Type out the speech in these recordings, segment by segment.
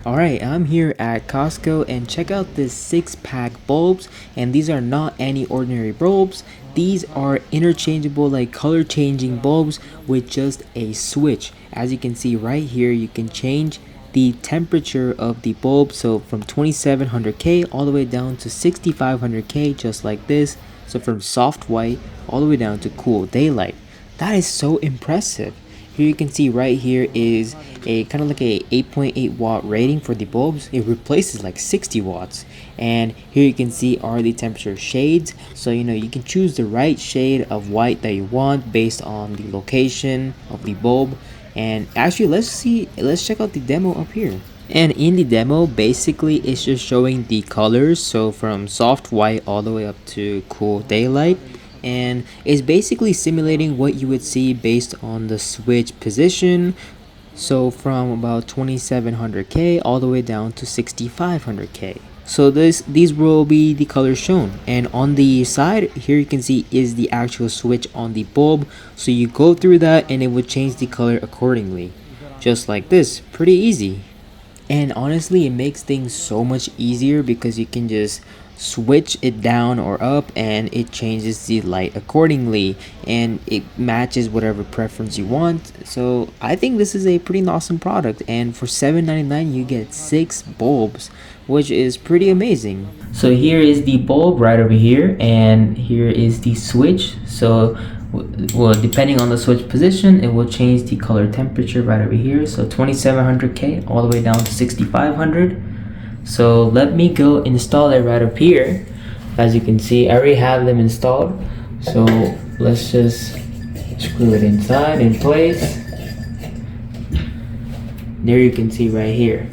Alright, I'm here at Costco and check out this 6-pack bulbs, and these are not any ordinary bulbs. These are interchangeable, like color changing bulbs with just a switch. As you can see right here, you can change the temperature of the bulb, so from 2700K all the way down to 6500K, just like this. So from soft white all the way down to cool daylight. That is so impressive. Here you can see right here is a kind of like a 8.8 watt rating for the bulbs. It replaces like 60 watts. And here you can see are the temperature shades. So you can choose the right shade of white that you want based on the location of the bulb. And actually let's check out the demo up here. And in the demo, basically it's just showing the colors, so from soft white all the way up to cool daylight, and it's basically simulating what you would see based on the switch position. So from about 2700K all the way down to 6500K. So these will be the colors shown, and on the side here you can see is the actual switch on the bulb. So you go through that and it would change the color accordingly, just like this. Pretty easy. And honestly, it makes things so much easier because you can just switch it down or up and it changes the light accordingly, and it matches whatever preference you want. So I think this is a pretty awesome product, and for $7.99 you get 6 bulbs, which is pretty amazing. So here is the bulb right over here, and here is the switch. So well, depending on the switch position, it will change the color temperature right over here. So 2700K all the way down to 6500. So let me go install it right up here. As you can see, I already have them installed. So let's just screw it inside in place. There you can see right here.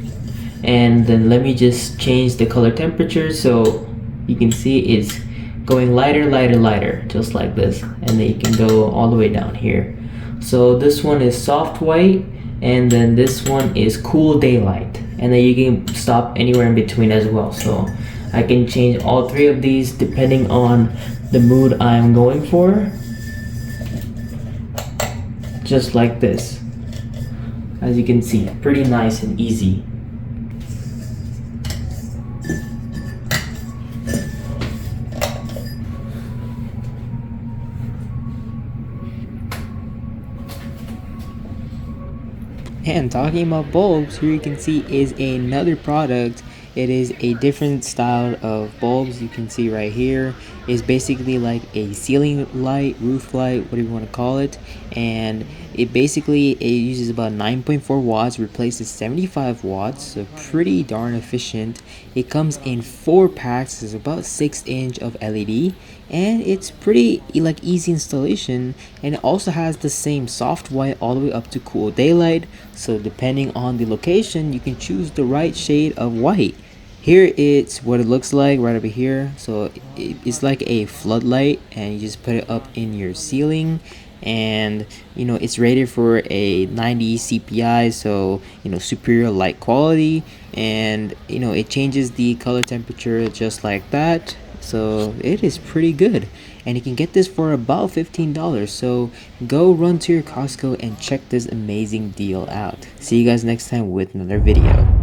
And then let me just change the color temperature, so you can see it's going lighter, lighter, lighter, just like this. And then you can go all the way down here. So this one is soft white, and then this one is cool daylight, and then you can stop anywhere in between as well. So I can change all 3 of these depending on the mood I'm going for, just like this. As you can see, pretty nice and easy. And talking about bulbs, here you can see is another product. It is a different style of bulbs. You can see right here is basically like a ceiling light, roof light, whatever you want to call it. And it uses about 9.4 watts, replaces 75 watts, so pretty darn efficient. It comes in 4 packs. It's about 6" of LED, and it's pretty like easy installation. And it also has the same soft white all the way up to cool daylight. So depending on the location, you can choose the right shade of white. Here it's what it looks like right over here. So it's like a floodlight, and you just put it up in your ceiling, and it's rated for a 90 CPI, so superior light quality, and it changes the color temperature just like that. So it is pretty good, and you can get this for about $15. So go run to your Costco and check this amazing deal out. See you guys next time with another video.